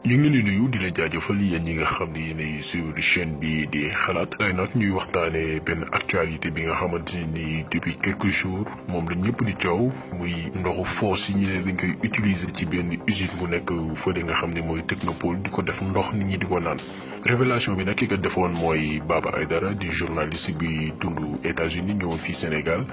ñu ngi leen di nuyu di leen jaajëfal yéen ñi nga xam ne yéenay suivre chaîne bi di xalaat tey nag ñuy waxtaanee benn actualité bi nga xamante ne ni depuis quelques jours moom la ñëpp di coow muy ndoxu foos yi ñu leen dañ koy utiliser ci benn usine bu nekk fële nga xam ne mooy Technopole di ko def ndox nit ñi di ko naan. révélation bi nag ki ko defoon mooy Baba Aïdara di journaliste bi dund États-Unis ñëwoon fii Sénégal.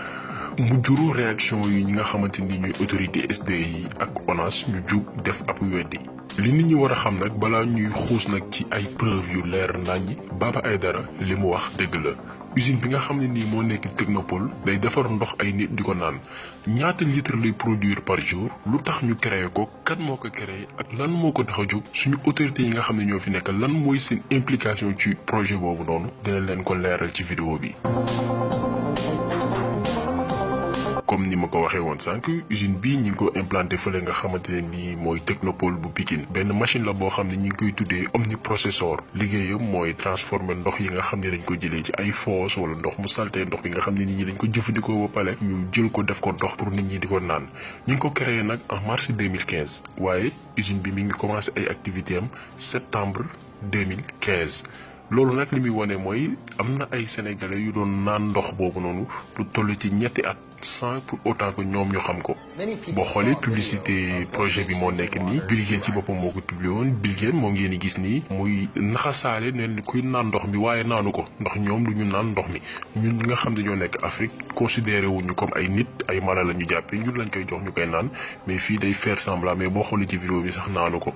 mu juru réaction yi ñi nga xamante ni ñuy autorité SDE ak ONAS ñu jug def ab weddi li nit ñi war a xam nag balaa ñuy xuus nag ci ay preuve yu leer naññi Baba Aïdara li mu wax dëgg la usine bi nga xam ne nii moo nekk Technopole day defar ndox ay nit di ko naan ñaata litre lay produire par jour lu tax ñu créé ko kan moo ko créé ak lan moo ko tax a jóg suñu autorités yi nga xam ne ñoo fi nekk lan mooy seen implication ci projet boobu noonu dina leen ko leeral ci vidéo bi. comme ni ma ko waxee woon sànq usine bii ñi ngi ko implanté fële nga xamante ne nii mooy Technopole bu Pikine benn machine la boo xam ne ñi ngi koy tuddee omniprocesseur liggéeyam mooy transformer ndox yi nga xam ne dañ ko jëlee ci ay foos wala ndox mu salté ndox bi nga xam ne nit ñi dañ ko jëfandikoo ba pare ñu jël ko def ko ndox pour nit ñi di ko naan ñi ngi ko créé nag en mars 2015 waaye usine bi mi ngi commencé ay activités am septembre 2015 loolu nag li muy wane mooy am na ay sénégalais yu doon naan ndox boobu noonu lu toll ci ñetti at sans pour autant que ñoom ñu xam ko boo xoolee publicité projet bi moo nekk nii Bill Gates ci boppam moo ko publié woon Bill Gates moo ngeen di gis nii muy naxasaale ne kuy naan ndox mi waaye naanu ko ndax ñoom du ñu naan ndox mi ñun ñi nga xam ne ñoo nekk Afrique considéré wuñu comme ay nit ay mala la ñu jàppee ñun lañ koy jox ñu koy naan mais fii day faire semblant mais boo xoolee ci vidéo bi sax naanu ko.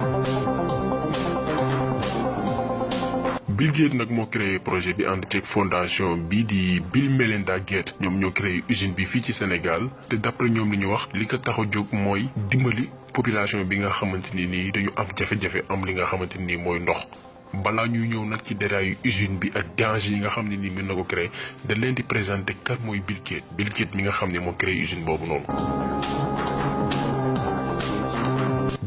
Bill Gates nag moo créé projet bi ànd ceeg fondation bii di Bill Melinda Gates ñoom ñoo créé usine bi fii ci Sénégal te d'après ñoom li ñu wax li ko tax a jóg mooy dimbali population bi nga xamante ni nii dañu am jafe-jafe am li nga xamante ni mooy ndox. balaa ñuy ñëw nag ci détail usine bi ak danger yi nga xam ne nii mën na ko créé dañ leen di présenter kan mooy Bill Gates Bill Gates mi nga xam ne moo créé usine boobu noonu.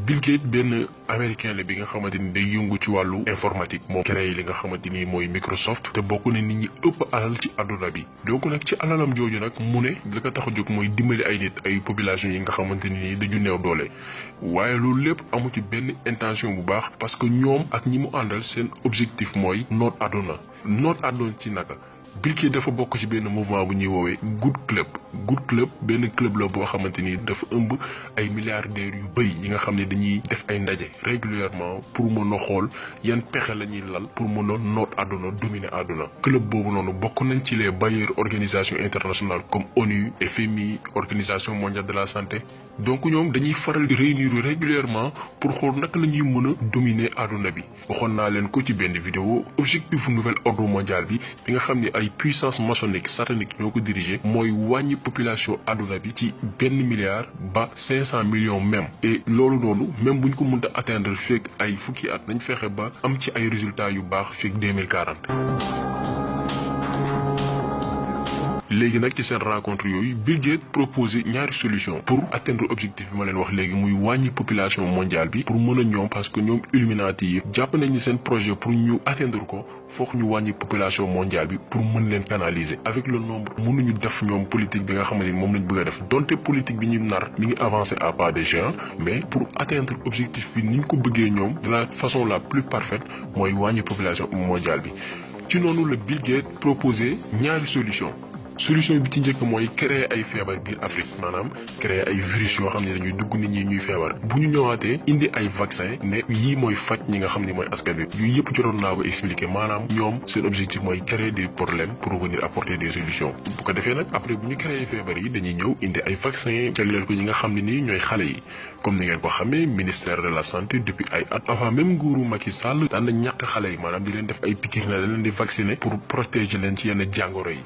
Bill Gates benn américain la bi nga xamante ni day yëngu ci wàllu informatique moo créé li nga xamante ni mooy Microsoft te bokk na nit ñi ëpp alal ci àdduna bi donc nag ci alalam jooju nag mu ne li ko tax a jóg mooy dimbali ay nit ay population yi nga xamante ni dañu néew doole waaye loolu lépp amu ci benn intention bu baax parce que ñoom ak ñi mu àndal seen objectif mooy noot àdduna ci naka Bill Gates dafa bokk ci benn mouvement bu ñuy woowee Good Club benn club la boo xamante ni dafa ëmb ay milliardaires yu bëri ñi nga xam ne dañuy def ay ndaje régulièrement pour mën a xool yan pexe la ñuy lal pour mën a noot àdduna dominer àdduna club boobu noonu bokk nañ ci les bailleurs organisations internationales comme ONU FMI organisation mondiale de la santé donc ñoom dañuy faral di réunir régulièrement pour xool naka la ñuy mën a dominer àdduna bi waxoon naa leen ko ci benn vidéo objectif nouvel ordre mondial bi nga xam ne ay puissance maçonnique satanique ñoo ko dirigé mooy wàññi population àdduna bi ci 1 milliard ba 500 millions même et loolu noonu même buñ ko mënta atteindre fekk ay fukki at nañ fexe ba am ci ay résultats yu baax fekk 2040. léegi nag ci seen rencontre yooyu Bill Gates proposé ñaari solution pour atteindre objectif bi ma leen wax léegi muy wàññi population mondiale bi pour mën a ñoom parce que ñoom Illuminati yi jàpp nañ ni seen projet pour ñu atteindre ko foog ñu wàññi population mondiale bi pour mën leen canaliser avec le nombre mënuñu def ñoom politique bi nga xamante ni moom lañ bëgg a def donte politique bi ñu nar mi ngi avancer à pas de géant mais pour atteindre objectif bi ni ñu ko bëggee ñoom de la façon la plus parfaite mooy wàññi population mondiale bi ci noonu la Bill Gates proposé ñaari solution bi ci njëkk mooy créer ay feebar biir Afrique maanaam créer ay virus yoo xam ne dañuy dugg nit ñi ñuy feebar bu ñu ñëwaatee indi ay vaccin ne yii mooy faj ñi nga xam ne mooy askan bi yooyu yëpp jotoon naa ko expliquer maanaam ñoom seen objectif mooy créer des problèmes pour venir apporter des solutions bu ko defee nag après bu ñu créer feebar yi dañuy ñëw indi ay vaccin jagleel ko ñi nga xam ne nii ñooy xale yi comme ni ngeen ko xamee ministère de la santé depuis ay at avant même nguuru Macky Sall daan na ñàkk xale yi maanaam di leen def ay piqûre na leen di vacciner pour protéger leen ci yenn jàngoro yi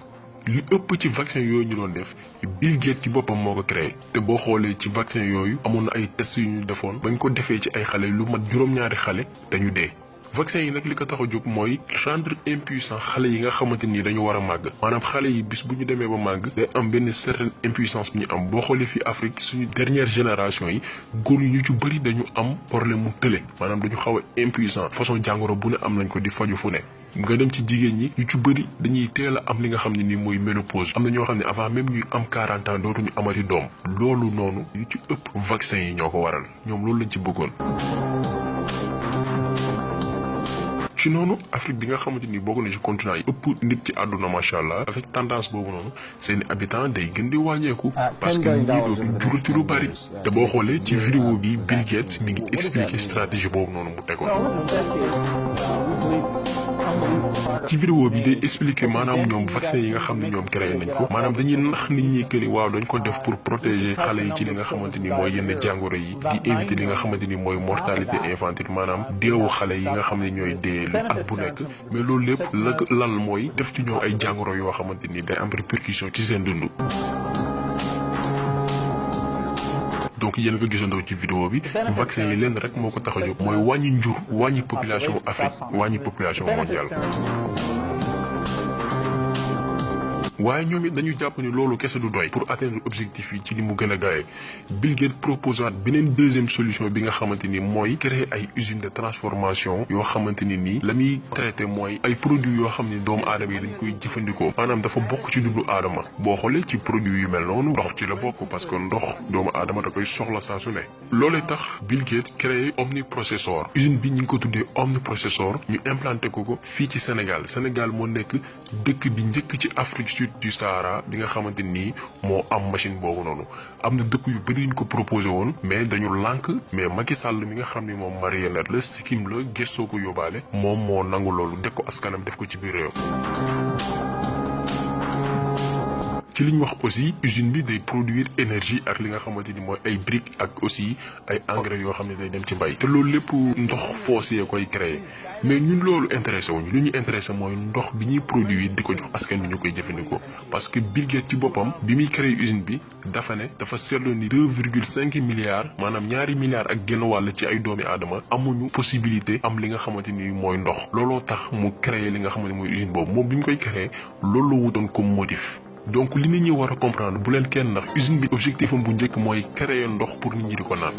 li ëpp ci vaccin yooyu ñu doon def Bill Gates ci boppam moo ko créé te boo xoolee ci vaccin yooyu amoon na ay tests yu ñu defoon bañ ko defee ci ay xale lu mat juróom-ñaari xale dañu dee vaccin yi nag li ko tax a jóg mooy rendre impuissant xale yi nga xamante ni dañu war a màgg maanaam xale yi bis bu ñu demee ba màgg day am benn certaine impuissance bu ñu am boo xoolee fii Afrique suñu dernière génération yi góor yi ñu ci bëri dañu am problème mu tële maanaam dañu xaw a impuissant façon jàngoro bu ne am nañ ko di faju fu ne nga dem ci jigéen ñi ñu ci bëri dañuy teel a am li nga xam ne nii mooy ménopause am na ñoo xam ne avant même ñuy am 40 ans dootuñu amati doom loolu noonu yu ci ëpp vaccin yi ñoo ko waral ñoom loolu lañ ci bëggoon. ci noonu Afrique bi nga xamante ni bokk na ci continent yi ëpp nit ci àdduna macha allah avec tendance boobu noonu seeni habitants day gën di wàññeeku parce que nit ñi dootu jurati lu bari te boo xoolee ci vidéo bi Bill Gates mi ngi expliquer stratégie boobu noonu mu tegoon. ci vidéo bi day expliquer maanaam ñoom vaccin yi nga xam ne ñoom créé nañ ko maanaam dañuy nax nit ñi que ni waaw dañ ko def pour protéger xale yi ci li nga xamante ni mooy yenn jàngoro yi di éviter li nga xamante ni mooy mortalité infantile maanaam deewu xale yi nga xam ne ñooy dee at bu nekk mais loolu lépp la lal mooy def ci ñoom ay jàngoro yoo xamante ni day am répercussion ci seen dund. donc yéen nga gisandoo ci vidéo bi vaccin yi leen rek moo ko tax a jóg mooy wàññi njur wàññi population Afrique wàññi population mondiale. waaye ñoom it dañu jàpp ni loolu kese du doy pour atteindre objectif yi ci ni mu gën a gaawee Bill Gates proposé beneen deuxième solution bi nga xamante ni mooy créer ay usine de transformation yoo xamante ni nii la muy traité mooy ay produits yoo xam ni doomu aadama yi dañ koy jëfandikoo maanaam dafa bokk ci dundu aadama boo xoolee ci produit yu mel noonu ndox ci la bokk parce que ndox doomu aadama da koy soxla saa su ne loolee tax Bill Gates créé Omniprocessor usine bi ñu ngi ko tuddee Omniprocessor ñu implanté ko fii ci Sénégal moo nekk dëkk bi njëkk ci Afrique Sud du Sahara bi nga xamante ni moo am machine boobu noonu am na dëkk yu bëri ñu ko proposé woon mais dañu lànk mais Macky Sall mi nga xam ni moom marionnette la sikkim la gëstoo ko yóbbaale moom moo nangu loolu def ko askanam def ko ci biir réew. ci li ñu wax aussi usine bi day produire énergie ak li nga xamante ni mooy ay briques ak aussi ay engrais yoo xam ne day dem ci mbay te loolu lépp ndox fossé koy créer mais ñun loolu intéressé wuñu li ñu intéressé mooy ndox bi ñuy produire di ko jox askan bi ñu koy jëfandikoo parce que Bill Gates ci boppam bi muy créer usine bi dafa seetlu ni 2,5 milliards maanaam ñaari milliards ak genn wàll ci ay doomi aadama amuñu possibilité am li nga xamante ni mooy ndox looloo tax mu créer li nga xamante ni mooy usine boobu moom bi ñu koy créer loolu la wutoon comme motif. donc li nit ñi war a comprendre bu leen kenn ndax usine bi objectif am bu njëkk mooy créer ndox pour nit ñi di ko naan.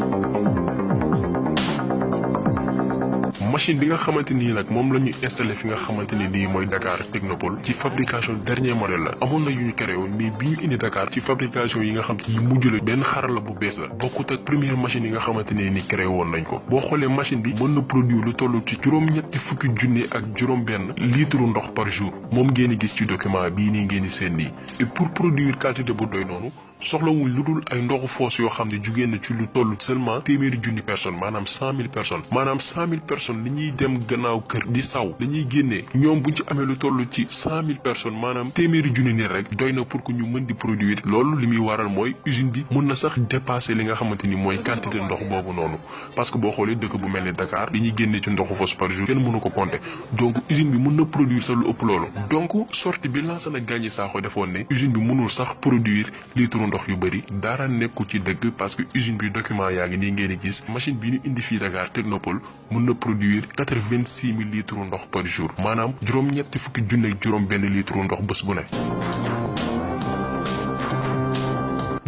machine bi nga xamante nii nag moom la ñu installé fi nga xamante ni nii mooy Dakar Technopole ci fabrication dernier modèle la amoon na yu ñu créé woon mais bi ñu indi Dakar ci fabrication yi nga xam yi mujj la benn xarala bu bees la bokkut ak première machine yi nga xamante ne ni créé woon nañ ko boo xoolee machine bi mën na produire lu toll ci juróom-ñetti fukki junne ak juróom-benn litre ndox par jour moom ngeen di gis ci document bii nii ngeen di seen nii et pour produire quantité bu doy noonu soxlawul lu dul ay ndoxu foos yoo xam ne jugee na ci lu toll seulement téeméeri junni personnes maanaam 100 000 personnes li ñuy dem gannaaw kër di saw li ñuy génnee ñoom buñ ci amee lu toll ci 100 000 personnes maanaam téeméeri junni nit rek doy na pour que ñu mën di produire loolu li muy waral mooy usine bi mën na sax dépasser li nga xamante ni mooy quantité ndox boobu noonu parce que boo xoolee dëkk bu mel ni Dakar li ñuy génnee ci ndoxu foos par jour kenn mënu ko compter donc usine bi mën na produire sax lu ëpp loolu donc sortie bi Lansana Gagny Sakho defoon ne usine bi mënul sax produire litre ndox yu bëri dara nekku ci dëgg parce que usine bi document yaa ngi nii ngeen di gis machine bi ñu indi fii Dakar Technopole mën na produire 86 000 litres ndox par jour maanaam juróom-ñetti fukki junne ak juróom-benn litre ndox bés bu ne.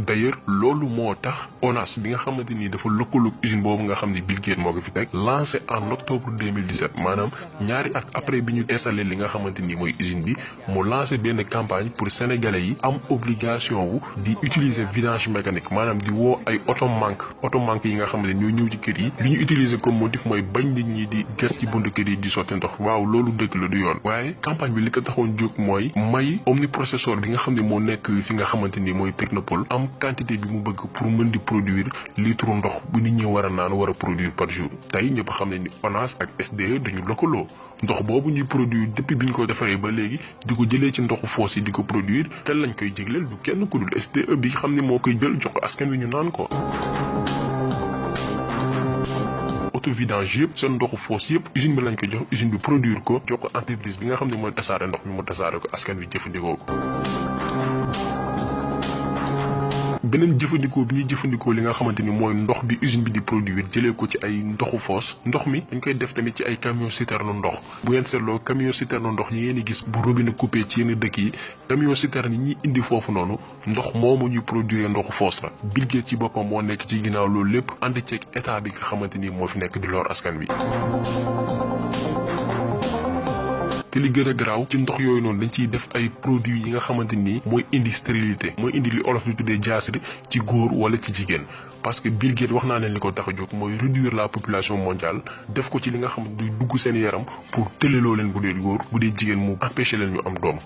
d'ailleurs loolu moo tax ONAS bi nga xamante ni dafa lëkkaloog usine boobu nga xam ne Bill Gates moo ko fi teg lancé en octobre 2017 maanaam ñaari at après bi ñu installé li nga xamante ni mooy usine bi mu lancé benn campagne pour sénégalais yi am obligation wu di utiliser vidange mécanique maanaam di woo ay automanque yi nga xamante ni ñoo ñëw ci kër yi li ñu utiliser comme motif mooy bañ nit ñi di gas ci buntu kër yi di sotti ndox waaw loolu dëgg la du yoon waaye campagne bi li ko taxoon jóg mooy may Omniprocessor bi nga xam ne moo nekk fi nga xamante ni mooy Technopole am quantité bi mu bëgg pour mën di produire litre ndox bu nit ñi war a naan war a produire par jour tey ñëpp xam ne ni ONAS ak SDE dañu lëkkaloo ndox boobu ñuy produire depuis bi ñu ko defaree ba léegi di ko jëlee ci ndoxu foos yi di ko produire kan lañ koy jégleel du kenn ku dul SDE bi xam ne moo koy jël jox ko askan wi ñu naan ko. autovidange yëpp seen ndoxu foos yëpp usine bi lañ ko jox usine bi produire ko jox ko entreprise bi nga xam ne mooy tasaare ndox mi mu tasaare ko askan wi jëfandikoo ko. beneen jëfandikoo bi ñuy jëfandikoo li nga xamante ni mooy ndox bi usine bi di produire jëlee ko ci ay ndoxu foos ndox mi dañ koy def tamit ci ay camion citerne ndox bu ngeen seetloo camion citerne ndox yi ngeen di gis bu robinet coupé ci yenn dëkk yi camion citerne yi ñuy indi foofu noonu ndox moomu ñuy produire ndoxu foos la Bill Gates ci boppam moo nekk ci ginnaaw loolu lépp ànd ceeg état bi nga xamante ni moo fi nekk di lor askan wi. te li gën a garaaw ci ndox yooyu noonu dañ ciy def ay produits yi nga xamante ni mooy indi stérilité mooy indi li olof di tuddee jaasir ci góor wala ci jigéen. parce que Bill Gates wax naa leen li ko tax a jóg mooy réduire la population mondiale def ko ci li nga xam ne du dugg seen yaram pour tëleloo leen bu dee góor bu dee jigéen mu empêcher leen ñu am doom.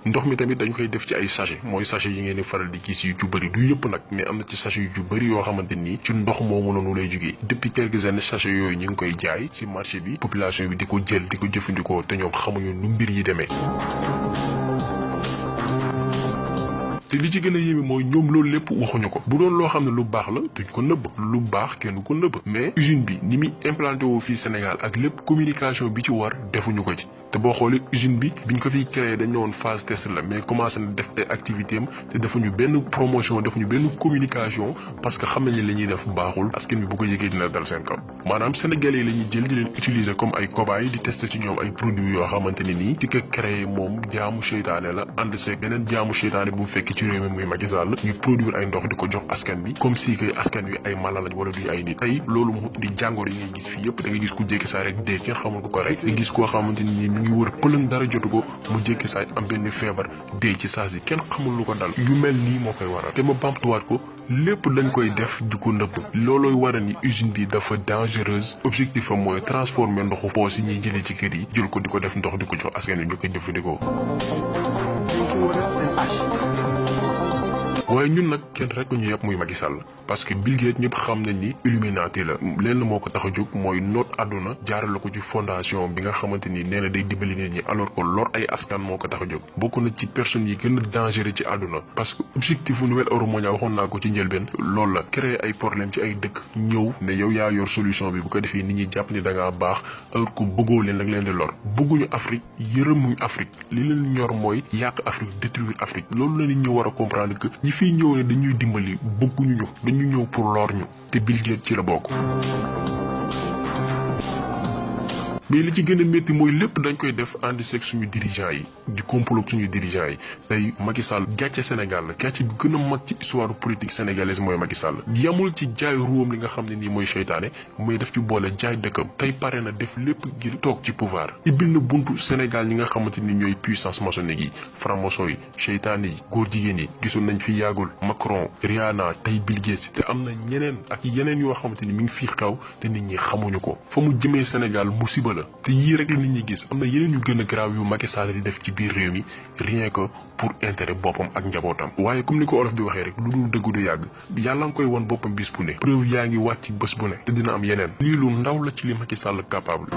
ndox mi tamit dañ koy def ci ay sachet mooy sachet yi ngeen di faral di gis yu bëri du yëpp nag mais am na ci sachet yu bëri yoo xamante ni ci ndox moomu noonu lay jógee depuis quelques années sachet yooyu ñu ngi koy jaay ci marché bi population bi di ko jël di ko jëfandikoo te ñoom xamuñu nu mbir yi demee. te li ci gën a yéeme mooy ñoom loolu lépp waxuñu ko bu doon loo xam ne lu baax la duñ ko nëbb lu baax kenn du ko nëbb mais usine bi ni muy implanté woo fii Sénégal ak lépp communication bi ci war defuñu ko ci. te boo xoolee usine bi biñ ko fiy créé dañ ñëwoon phase test la mais commencé na def ay activité am te defuñu benn promotion defuñu benn communication parce que xam nañ ne la ñuy def baaxul askan bi bu ko yëgee dina dal seen kaw maanaam sénégalais yi la ñuy jël di leen utiliser comme ay cobaye di tester ci ñoom ay produits yoo xamante ne nii di ko créé moom jaamu seytaane la ànd seeg beneen jaamu seytaane bu mu fekk ci réew mi muy Macky Sall ñu produire ay ndox di ko jox askan bi comme si que askan wi ay mala lañ wala duy ay nit tey loolu mu di jàngoro yi ngay gis fii yëpp da ngay gis ku jékki saa rek dee kenn xamul ko rek nga gis koo xamante ni ngi wër pëlëng dara jotu ko mu jékki saay am benn feebar dee ci saa si kenn xamul lu ko dal yu mel nii moo koy waral te ma bamtuwaat ko lépp dañ koy def di ko nëbb loolooy waral ni usine bi dafa dangereuse objectif am mooy transformer ndoxu poos yi ñuy jëlee ci kër yi jël ko di ko def ndox di ko jox askan wi ñu koy jëfandikoo. waaye ñun nag kenn rek ñu yàpp muy Macky Sall parce que Bill Gates ñëpp xam nañ ni Illuminati la lenn moo ko tax a jóg mooy noot àdduna jaarale ko ci fondation bi nga xamante ni nee na day dimbali nit ñi alors que lor ay askan moo ko tax a jóg bokk na ci personnes yi gën a dangereux ci àdduna parce que objectif bu nouvel ordre mondial waxoon naa ko ci njëlbeen loolu la créer ay problème ci ay dëkk ñëw ne yow yaa yor solution bi bu ko defee nit ñi jàpp ni da ngaa baax alors que bëggoo leen nag leen di lor bëgguñu Afrique yërëmuñ Afrique li leen ñor mooy yàq Afrique détruire Afrique loolu la nit ñi war a comprendre que ñi fiy ñëw ne dañuy dimbali bëgguñu ñu dañu ñëw pour lor ñu te Bill Gates ci la bokk. mais li ci gën a métti mooy lépp dañ koy def ànd seeg suñu dirigeants yi di complot suñu dirigeants yi tey Macky Sall gàcce Sénégal la gàcce bi gën a mag ci histoire politique sénégalaise mooy Macky Sall yamul ci jaay ruwam li nga xam ne nii mooy seytaane mais daf ci boole jaay dëkkam tey pare na def lépp ngir toog ci pouvoir ibbil na buntu Sénégal ñi nga xamante ni ñooy puissance maçonnique yi franc-maçon yi seytaane yi góor jigéen yi gisul nañ fi yàggul Macron Rihanna tey Bill Gates te am na ñeneen ak yeneen yoo xamante ni mi ngi fii xaw te nit ñi xamuñu ko fa mu jëmee Sénégal musiba la te yii rek la nit ñi gis am na yeneen yu gën a garaaw yu Macky Sall di def ci biir réew mi rien que pour intérêt boppam ak njabootam waaye comme ni ko olof di waxee rek lu dul dëgg du yàgg yàlla nga koy won boppam bis bu ne preuve yaa ngi wàcc bés bu ne te dina am yeneen lii lu ndaw la ci li Macky Sall capable.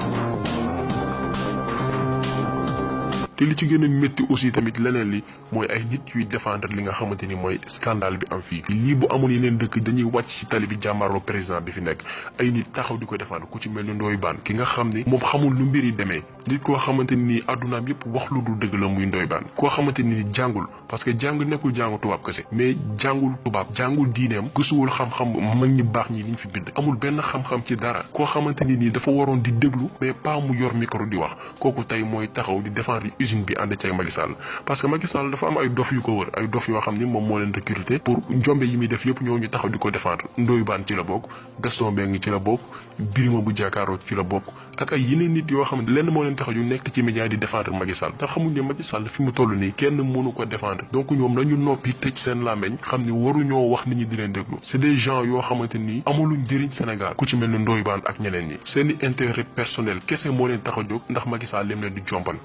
te li ci gën a métti aussi tamit leneen li mooy ay nit yuy défendre li nga xamante ni mooy scandale bi am fii lii bu amul yeneen dëkk dañuy wàcc ci tali bi jàmmaarloo président bi fi nekk ay nit taxaw di ko défendre ku ci mel ni Ndoye Bane ki nga xam ni moom xamul lu mbir yi demee nit koo xamante ni àddunaam yëpp wax lu dul dëgg la muy Ndoye Bane koo xamante ni jàngul parce que jàng nekkul jàngu tubaab kese mais jàngul tubaab jàngul diineem gësuwul xam-xam mag ñi baax ñi liñ fi bind amul benn xam-xam ci dara koo xamante ni nii dafa waroon di déglu mais pas mu yor micro di wax kooku tey mooy taxaw di défendre usine bi ànd ci ak Macky Sall parce que Macky Sall dafa am ay dof yu ko wër ay dof yoo xam ni moom moo leen recruter pour njombe yi muy def yëpp ñoo ñu taxaw di ko défendre Ndoye Bane ci la bokk Gaston Mbengue ci la bokk Birima bu jàkkaaroo ci la bokk ak ay yeneen nit yoo xam ne lenn moo leen taxaw yu nekk ci média di défendre Macky Sall te xamuñ ne Macky Sall fi mu toll nii kenn mënu ko défendre donc ñoom lañu noppi tëj seen làmmeñ xam ni waruñoo wax nit ñi di leen déglu c'est des gens yoo xamante ni amuluñ njëriñ Sénégal ku ci mel ne Ndoye Bane ak ñeneen ñi seeni intérêt personnel kese moo leen tax a jóg ndax Macky Sall lim leen di jompal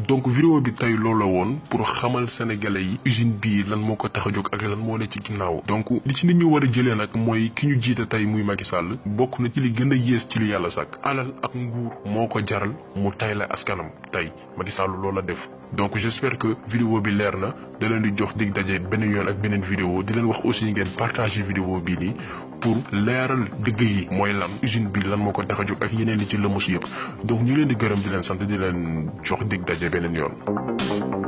donc vidéo bi tey loolu la woon pour xamal sénégalais yi usine bii lan moo ko tax a jóg ak lan moo ne ci ginnaaw donc li ci nit ñu war a jëlee nag mooy ki ñu jiite tey muy Macky Sall bokk na ci li gën a yées ci lu yàlla sàkk alal ak nguur moo ko jaral mu tay la askanam tey Macky Sall loolu la def donc j'espère que vidéo bi leer na da leen di jox dig daje beneen yoon ak beneen vidéo di leen wax aussi ngeen partager vidéo bii nii pour leeral dëgg yi mooy lan usine bi lan moo ko tax a jóg ak yeneen li ci lëmus yëpp donc ñu leen di gërëm di leen sant di leen jox dig daje beneen yoon.